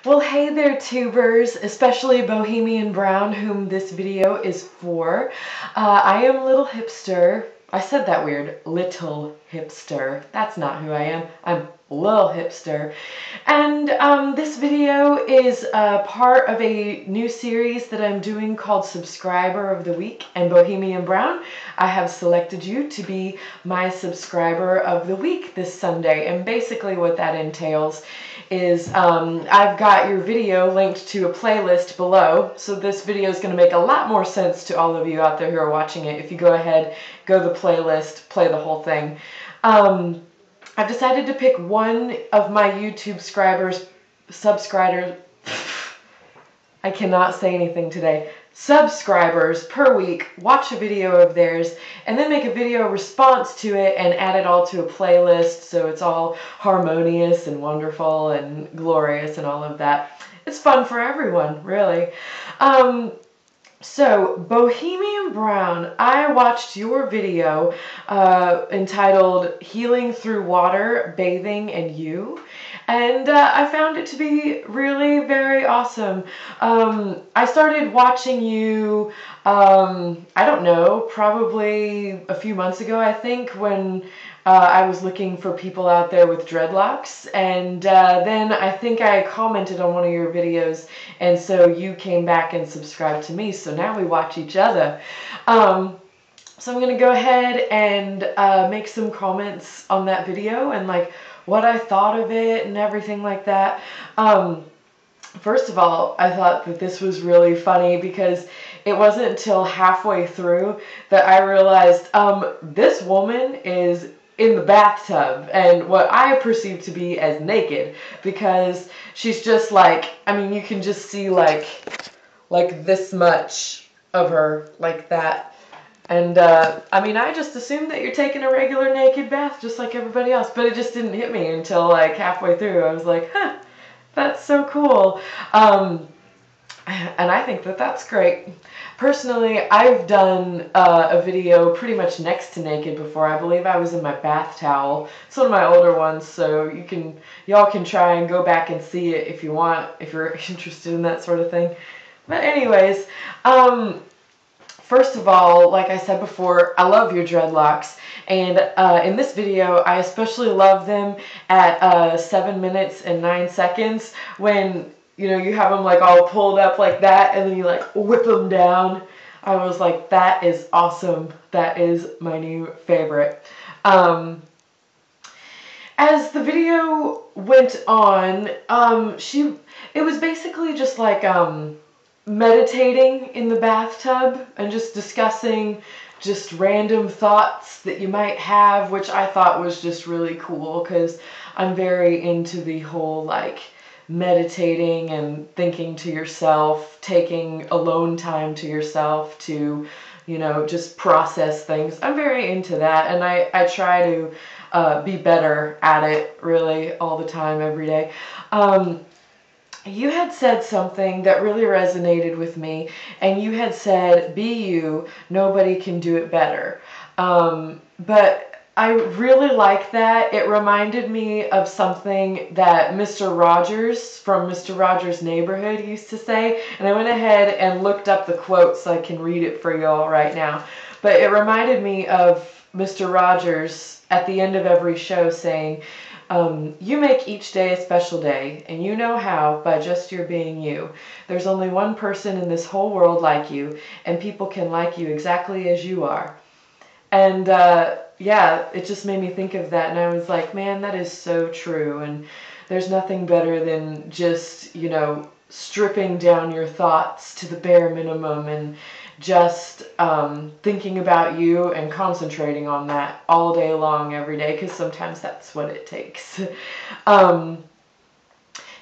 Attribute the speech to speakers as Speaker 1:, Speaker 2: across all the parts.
Speaker 1: Well, hey there, tubers, especially Bohemian Brown, whom this video is for. I am Little Hipster. I said that weird, Little Hipster. That's not who I am. I'm Lil Hipster. And this video is part of a new series that I'm doing called Subscriber of the Week. And Bohemian Brown, I have selected you to be my Subscriber of the Week this Sunday. And basically what that entails is I've got your video linked to a playlist below, so this video is going to make a lot more sense to all of you out there who are watching it if you go ahead, go to the playlist, play the whole thing. I've decided to pick one of my YouTube subscribers, I cannot say anything today, subscribers per week, watch a video of theirs, and then make a video response to it and add it all to a playlist so it's all harmonious and wonderful and glorious and all of that. It's fun for everyone, really. So, Bohemian Brown, I watched your video entitled Healing Through Water, Bathing, and You. And I found it to be really very awesome. I started watching you, I don't know, probably a few months ago, I think, when I was looking for people out there with dreadlocks. And then I think I commented on one of your videos, and so you came back and subscribed to me. So now we watch each other. So I'm going to go ahead and make some comments on that video and like what I thought of it and everything like that. First of all, I thought that this was really funny because it wasn't until halfway through that I realized this woman is in the bathtub and what I perceive to be as naked, because she's just like, I mean, you can just see like this much of her, like that. And, I mean, I just assumed that you're taking a regular naked bath just like everybody else, but it just didn't hit me until, like, halfway through. I was like, huh, that's so cool. And I think that that's great. Personally, I've done a video pretty much next to naked before. I believe I was in my bath towel. It's one of my older ones, so y'all can try and go back and see it if you want, if you're interested in that sort of thing. But anyways, first of all, like I said before, I love your dreadlocks, and in this video, I especially love them at 7 minutes and 9 seconds when, you know, you have them like all pulled up like that, and then you like whip them down. I was like, that is awesome. That is my new favorite. As the video went on, it was basically just like, meditating in the bathtub and just discussing just random thoughts that you might have, which I thought was just really cool because I'm very into the whole like meditating and thinking to yourself, taking alone time to yourself to, you know, just process things. I'm very into that, and I try to be better at it really all the time, every day. You had said something that really resonated with me, and you had said, be you, nobody can do it better. But I really like that. It reminded me of something that Mr. Rogers from Mr. Rogers' Neighborhood used to say, and I went ahead and looked up the quote so I can read it for y'all right now. But it reminded me of Mr. Rogers at the end of every show saying, you make each day a special day, and you know how by just your being you. There's only one person in this whole world like you, and people can like you exactly as you are. And yeah, it just made me think of that, and I was like, man, that is so true. And there's nothing better than just, you know, stripping down your thoughts to the bare minimum and just thinking about you and concentrating on that all day long, every day, because sometimes that's what it takes.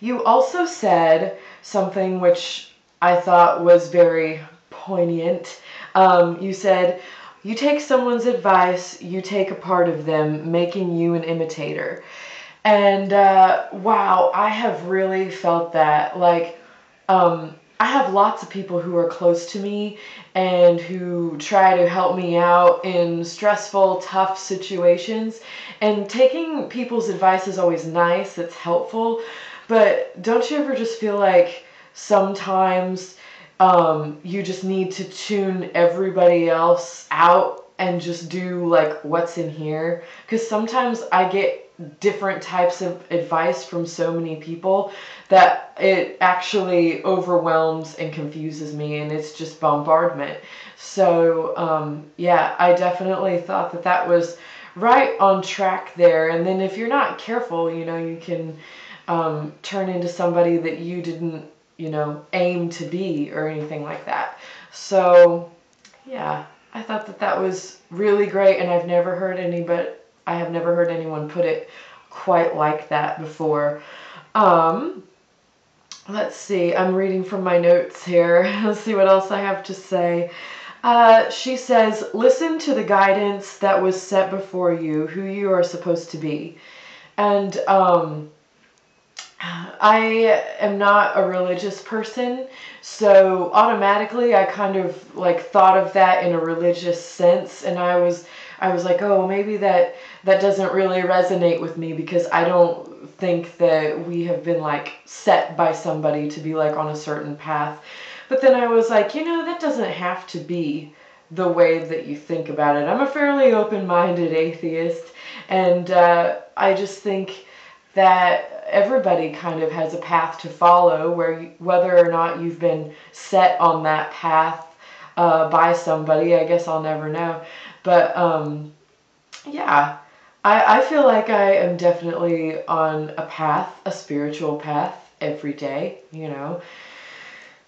Speaker 1: You also said something which I thought was very poignant. You said, you take someone's advice, you take a part of them, making you an imitator. And wow, I have really felt that. Like, I have lots of people who are close to me and who try to help me out in stressful, tough situations. And taking people's advice is always nice, it's helpful. But don't you ever just feel like sometimes you just need to tune everybody else out and just do like what's in here? Because sometimes I get different types of advice from so many people that it actually overwhelms and confuses me, and it's just bombardment. So yeah, I definitely thought that that was right on track there. And then if you're not careful, you know, you can turn into somebody that you didn't, you know, aim to be or anything like that. So yeah, I thought that that was really great, and I have never heard anyone put it quite like that before. Um, let's see, I'm reading from my notes here. Let's see what else I have to say. She says, listen to the guidance that was set before you, who you are supposed to be. And I am not a religious person, so automatically I kind of like thought of that in a religious sense, and I was like, oh, maybe that doesn't really resonate with me, because I don't think that we have been like set by somebody to be like on a certain path. But then I was like, you know, that doesn't have to be the way that you think about it. I'm a fairly open-minded atheist, and I just think that everybody kind of has a path to follow, whether or not you've been set on that path by somebody, I guess I'll never know. But yeah, I feel like I am definitely on a path, a spiritual path every day, you know.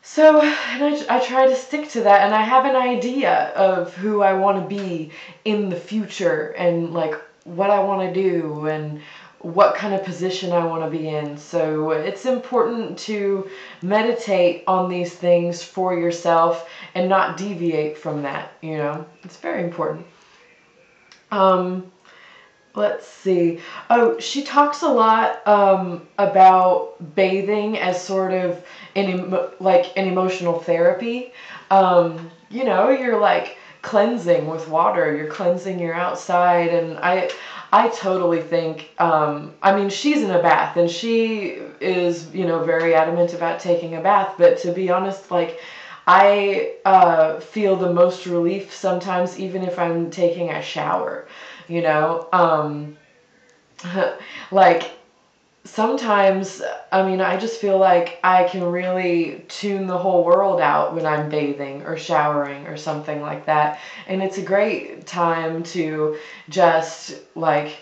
Speaker 1: So, and I try to stick to that, and I have an idea of who I want to be in the future, and like what I want to do, and what kind of position I want to be in. So it's important to meditate on these things for yourself and not deviate from that, you know. It's very important. Let's see. Oh, she talks a lot about bathing as sort of like an emotional therapy. You know, you're like cleansing with water. You're cleansing your outside, and I totally think. I mean, she's in a bath, and she is, you know, very adamant about taking a bath. But to be honest, like, I feel the most relief sometimes, even if I'm taking a shower. You know, like sometimes, I mean, I just feel like I can really tune the whole world out when I'm bathing or showering or something like that. And it's a great time to just like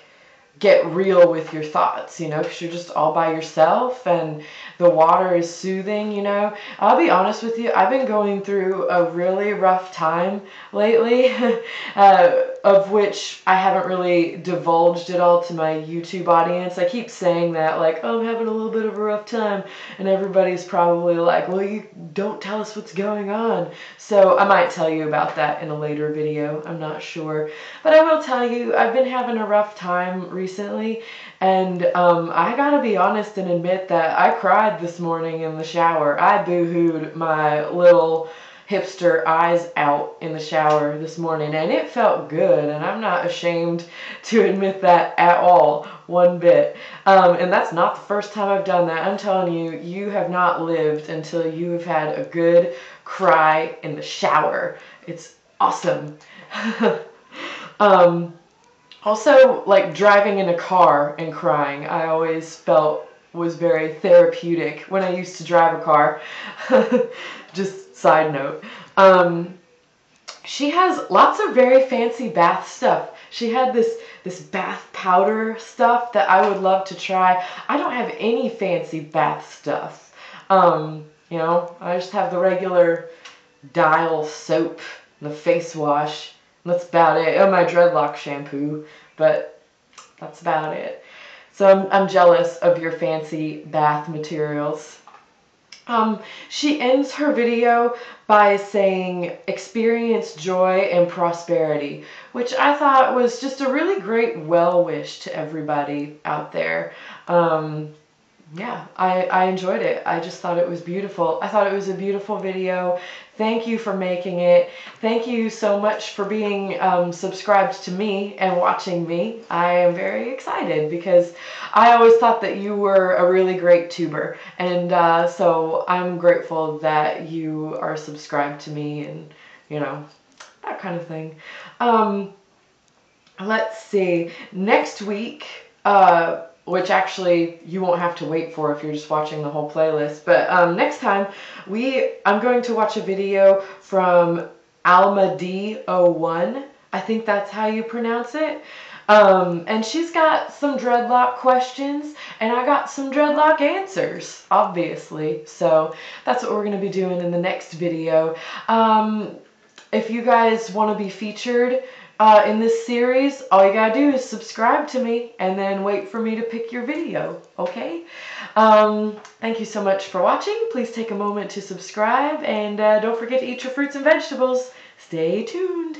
Speaker 1: get real with your thoughts, you know, because you're just all by yourself and the water is soothing, you know. I'll be honest with you, I've been going through a really rough time lately, of which I haven't really divulged it all to my YouTube audience. I keep saying that, like, oh, I'm having a little bit of a rough time, and everybody's probably like, well, you don't tell us what's going on. So I might tell you about that in a later video, I'm not sure. But I will tell you, I've been having a rough time recently, and I gotta be honest and admit that I cried this morning in the shower. I boo-hooed my little hipster eyes out in the shower this morning, and it felt good, and I'm not ashamed to admit that at all, one bit. And that's not the first time I've done that. I'm telling you, you have not lived until you have had a good cry in the shower. It's awesome. Also, like driving in a car and crying, I always felt was very therapeutic when I used to drive a car. Just side note. She has lots of very fancy bath stuff. She had this bath powder stuff that I would love to try. I don't have any fancy bath stuff. You know, I just have the regular Dial soap, the face wash. That's about it. Oh, my dreadlock shampoo, but that's about it. So I'm jealous of your fancy bath materials. She ends her video by saying, experience joy and prosperity, which I thought was just a really great well wish to everybody out there. yeah, I enjoyed it. I just thought it was beautiful. I thought it was a beautiful video. Thank you for making it. Thank you so much for being subscribed to me and watching me. I am very excited because I always thought that you were a really great tuber. And so I'm grateful that you are subscribed to me and, you know, that kind of thing. Let's see. Next week, which actually you won't have to wait for if you're just watching the whole playlist. But next time, I'm going to watch a video from Alma D01. I think that's how you pronounce it. And she's got some dreadlock questions, and I got some dreadlock answers, obviously. So that's what we're going to be doing in the next video. If you guys want to be featured in this series, all you gotta do is subscribe to me and then wait for me to pick your video, okay? Thank you so much for watching. Please take a moment to subscribe, and don't forget to eat your fruits and vegetables. Stay tuned.